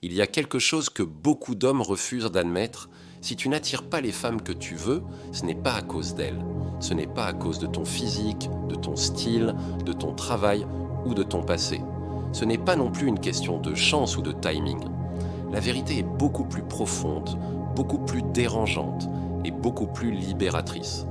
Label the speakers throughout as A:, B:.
A: Il y a quelque chose que beaucoup d'hommes refusent d'admettre. Si tu n'attires pas les femmes que tu veux, ce n'est pas à cause d'elles. Ce n'est pas à cause de ton physique, de ton style, de ton travail ou de ton passé. Ce n'est pas non plus une question de chance ou de timing. La vérité est beaucoup plus profonde, beaucoup plus dérangeante et beaucoup plus libératrice.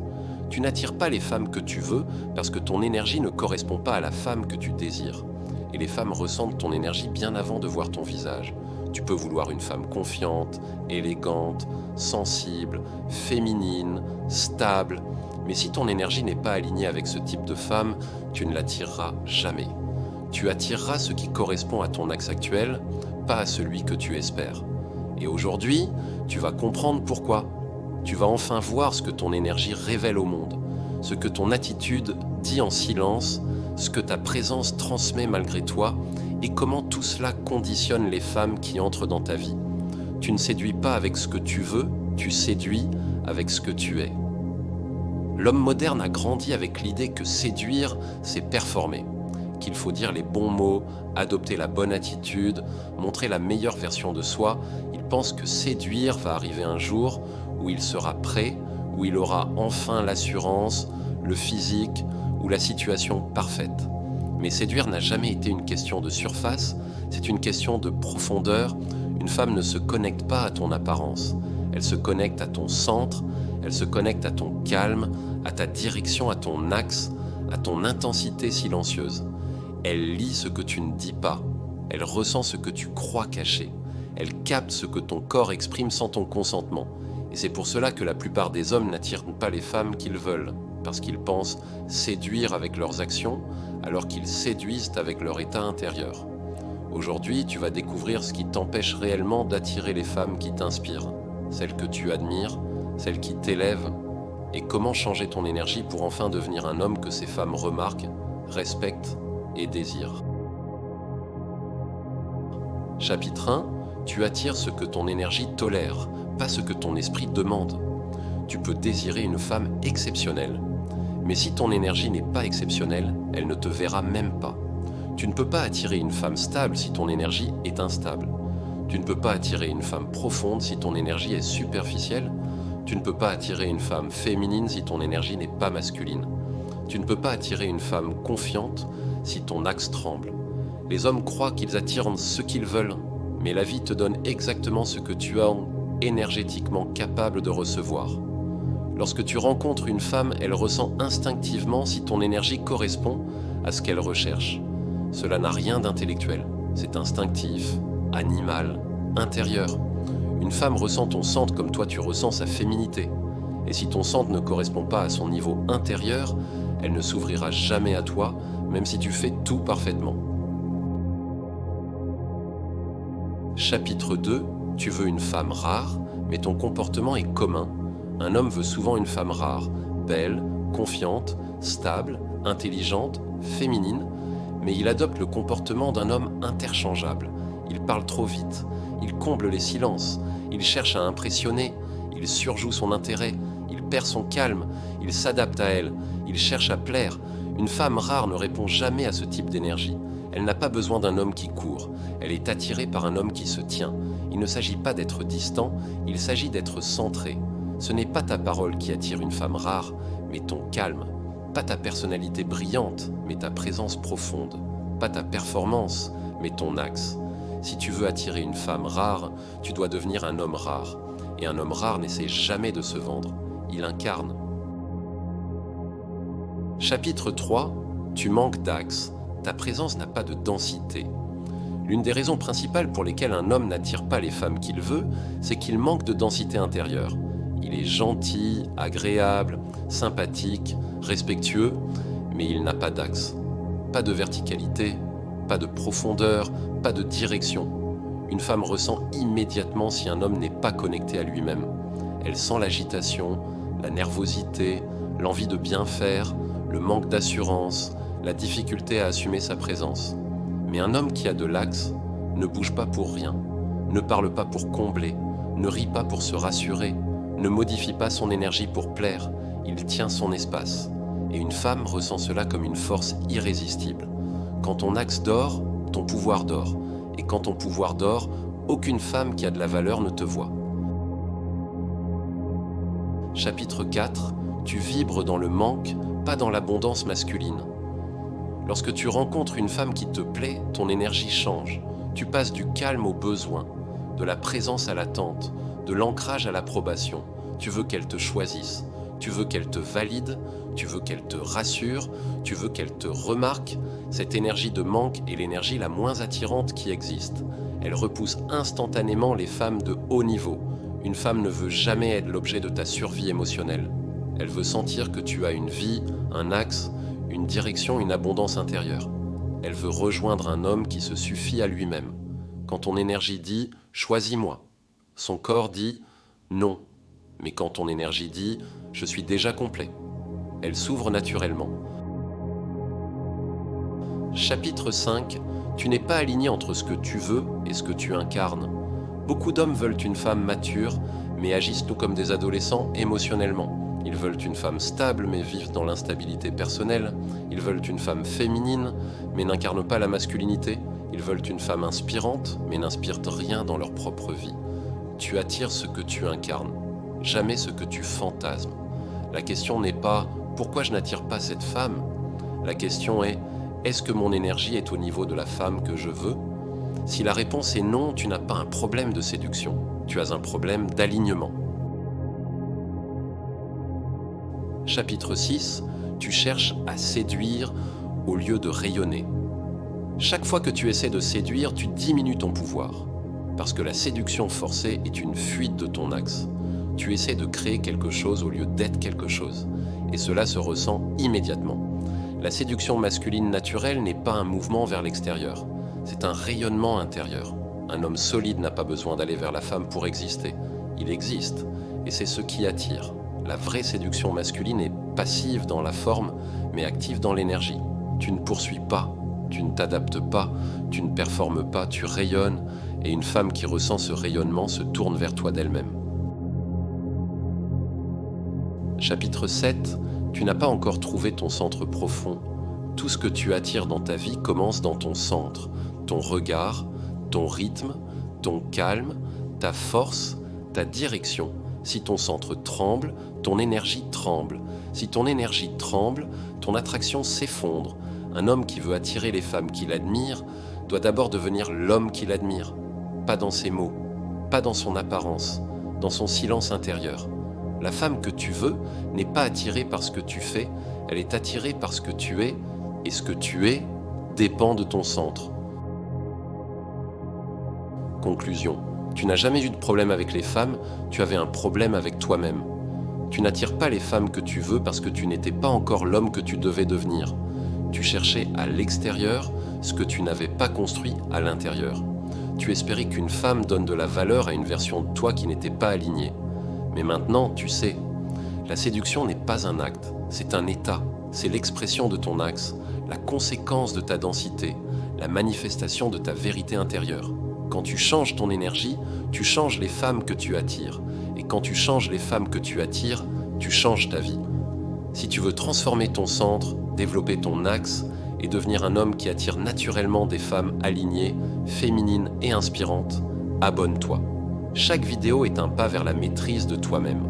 A: Tu n'attires pas les femmes que tu veux parce que ton énergie ne correspond pas à la femme que tu désires. Et les femmes ressentent ton énergie bien avant de voir ton visage. Tu peux vouloir une femme confiante, élégante, sensible, féminine, stable. Mais si ton énergie n'est pas alignée avec ce type de femme, tu ne l'attireras jamais. Tu attireras ce qui correspond à ton axe actuel, pas à celui que tu espères. Et aujourd'hui, tu vas comprendre pourquoi. Tu vas enfin voir ce que ton énergie révèle au monde, ce que ton attitude dit en silence, ce que ta présence transmet malgré toi et comment tout cela conditionne les femmes qui entrent dans ta vie. Tu ne séduis pas avec ce que tu veux, tu séduis avec ce que tu es. L'homme moderne a grandi avec l'idée que séduire, c'est performer, qu'il faut dire les bons mots, adopter la bonne attitude, montrer la meilleure version de soi. Il pense que séduire va arriver un jour où il sera prêt, où il aura enfin l'assurance, le physique ou la situation parfaite. Mais séduire n'a jamais été une question de surface, c'est une question de profondeur. Une femme ne se connecte pas à ton apparence, elle se connecte à ton centre, elle se connecte à ton calme, à ta direction, à ton axe, à ton intensité silencieuse. Elle lit ce que tu ne dis pas, elle ressent ce que tu crois caché, elle capte ce que ton corps exprime sans ton consentement. Et c'est pour cela que la plupart des hommes n'attirent pas les femmes qu'ils veulent, parce qu'ils pensent séduire avec leurs actions, alors qu'ils séduisent avec leur état intérieur. Aujourd'hui, tu vas découvrir ce qui t'empêche réellement d'attirer les femmes qui t'inspirent, celles que tu admires, celles qui t'élèvent, et comment changer ton énergie pour enfin devenir un homme que ces femmes remarquent, respectent et désirent. Chapitre 1. Tu attires ce que ton énergie tolère, pas ce que ton esprit demande. Tu peux désirer une femme exceptionnelle, mais si ton énergie n'est pas exceptionnelle, elle ne te verra même pas. Tu ne peux pas attirer une femme stable si ton énergie est instable. Tu ne peux pas attirer une femme profonde si ton énergie est superficielle. Tu ne peux pas attirer une femme féminine si ton énergie n'est pas masculine. Tu ne peux pas attirer une femme confiante si ton axe tremble. Les hommes croient qu'ils attirent ce qu'ils veulent, mais la vie te donne exactement ce que tu es énergétiquement capable de recevoir. Lorsque tu rencontres une femme, elle ressent instinctivement si ton énergie correspond à ce qu'elle recherche. Cela n'a rien d'intellectuel, c'est instinctif, animal, intérieur. Une femme ressent ton centre comme toi tu ressens sa féminité. Et si ton centre ne correspond pas à son niveau intérieur, elle ne s'ouvrira jamais à toi, même si tu fais tout parfaitement. Chapitre 2. Tu veux une femme rare, mais ton comportement est commun. Un homme veut souvent une femme rare, belle, confiante, stable, intelligente, féminine, mais il adopte le comportement d'un homme interchangeable. Il parle trop vite, il comble les silences, il cherche à impressionner, il surjoue son intérêt, il perd son calme, il s'adapte à elle, il cherche à plaire. Une femme rare ne répond jamais à ce type d'énergie. Elle n'a pas besoin d'un homme qui court, elle est attirée par un homme qui se tient. Il ne s'agit pas d'être distant, il s'agit d'être centré. Ce n'est pas ta parole qui attire une femme rare, mais ton calme. Pas ta personnalité brillante, mais ta présence profonde. Pas ta performance, mais ton axe. Si tu veux attirer une femme rare, tu dois devenir un homme rare. Et un homme rare n'essaie jamais de se vendre, il incarne. Chapitre 3. Tu manques d'axe. Ta présence n'a pas de densité. L'une des raisons principales pour lesquelles un homme n'attire pas les femmes qu'il veut, c'est qu'il manque de densité intérieure. Il est gentil, agréable, sympathique, respectueux, mais il n'a pas d'axe. Pas de verticalité, pas de profondeur, pas de direction. Une femme ressent immédiatement si un homme n'est pas connecté à lui-même. Elle sent l'agitation, la nervosité, l'envie de bien faire, le manque d'assurance, la difficulté à assumer sa présence. Mais un homme qui a de l'axe ne bouge pas pour rien, ne parle pas pour combler, ne rit pas pour se rassurer, ne modifie pas son énergie pour plaire, il tient son espace. Et une femme ressent cela comme une force irrésistible. Quand ton axe dort, ton pouvoir dort. Et quand ton pouvoir dort, Aucune femme qui a de la valeur ne te voit. Chapitre 4. Tu vibres dans le manque, pas dans l'abondance masculine. Lorsque tu rencontres une femme qui te plaît, ton énergie change. Tu passes du calme au besoin, de la présence à l'attente, de l'ancrage à l'approbation. Tu veux qu'elle te choisisse, tu veux qu'elle te valide, tu veux qu'elle te rassure, tu veux qu'elle te remarque. Cette énergie de manque est l'énergie la moins attirante qui existe. Elle repousse instantanément les femmes de haut niveau. Une femme ne veut jamais être l'objet de ta survie émotionnelle. Elle veut sentir que tu as une vie, un axe, une direction, une abondance intérieure. Elle veut rejoindre un homme qui se suffit à lui-même. Quand ton énergie dit « choisis-moi », son corps dit « non ». Mais quand ton énergie dit « je suis déjà complet », elle s'ouvre naturellement. Chapitre 5. Tu n'es pas aligné entre ce que tu veux et ce que tu incarnes. Beaucoup d'hommes veulent une femme mature, mais agissent tout comme des adolescents émotionnellement. Ils veulent une femme stable, mais vivent dans l'instabilité personnelle. Ils veulent une femme féminine, mais n'incarnent pas la masculinité. Ils veulent une femme inspirante, mais n'inspirent rien dans leur propre vie. Tu attires ce que tu incarnes, jamais ce que tu fantasmes. La question n'est pas « pourquoi je n'attire pas cette femme ?» La question est « est-ce que mon énergie est au niveau de la femme que je veux ?» Si la réponse est non, tu n'as pas un problème de séduction, tu as un problème d'alignement. Chapitre 6. Tu cherches à séduire au lieu de rayonner. Chaque fois que tu essaies de séduire, tu diminues ton pouvoir. Parce que la séduction forcée est une fuite de ton axe. Tu essaies de créer quelque chose au lieu d'être quelque chose. Et cela se ressent immédiatement. La séduction masculine naturelle n'est pas un mouvement vers l'extérieur. C'est un rayonnement intérieur. Un homme solide n'a pas besoin d'aller vers la femme pour exister. Il existe. Et c'est ce qui attire. La vraie séduction masculine est passive dans la forme, mais active dans l'énergie. Tu ne poursuis pas, tu ne t'adaptes pas, tu ne performes pas, tu rayonnes, et une femme qui ressent ce rayonnement se tourne vers toi d'elle-même. Chapitre 7. Tu n'as pas encore trouvé ton centre profond. Tout ce que tu attires dans ta vie commence dans ton centre, ton regard, ton rythme, ton calme, ta force, ta direction. Si ton centre tremble, ton énergie tremble. Si ton énergie tremble, ton attraction s'effondre. Un homme qui veut attirer les femmes qu'il admire doit d'abord devenir l'homme qu'il admire. Pas dans ses mots, pas dans son apparence, dans son silence intérieur. La femme que tu veux n'est pas attirée par ce que tu fais, elle est attirée par ce que tu es, et ce que tu es dépend de ton centre. Conclusion. Tu n'as jamais eu de problème avec les femmes, tu avais un problème avec toi-même. Tu n'attires pas les femmes que tu veux parce que tu n'étais pas encore l'homme que tu devais devenir. Tu cherchais à l'extérieur ce que tu n'avais pas construit à l'intérieur. Tu espérais qu'une femme donne de la valeur à une version de toi qui n'était pas alignée. Mais maintenant, tu sais, la séduction n'est pas un acte, c'est un état, c'est l'expression de ton axe, la conséquence de ta densité, la manifestation de ta vérité intérieure. Quand tu changes ton énergie, tu changes les femmes que tu attires. Et quand tu changes les femmes que tu attires, tu changes ta vie. Si tu veux transformer ton centre, développer ton axe et devenir un homme qui attire naturellement des femmes alignées, féminines et inspirantes, abonne-toi. Chaque vidéo est un pas vers la maîtrise de toi-même.